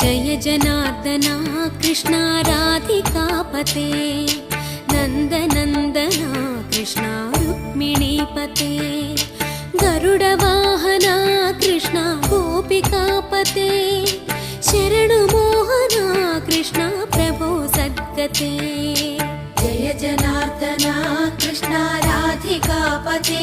जय जनार्दना कृष्णा राधिकापते नन्दनन्दना कृष्णा रुक्मिणीपते गरुडवाहना कृष्णा गोपिकापते शरणुमोहना कृष्णा प्रभो सद्गते जय जनार्दना कृष्णा राधिकापते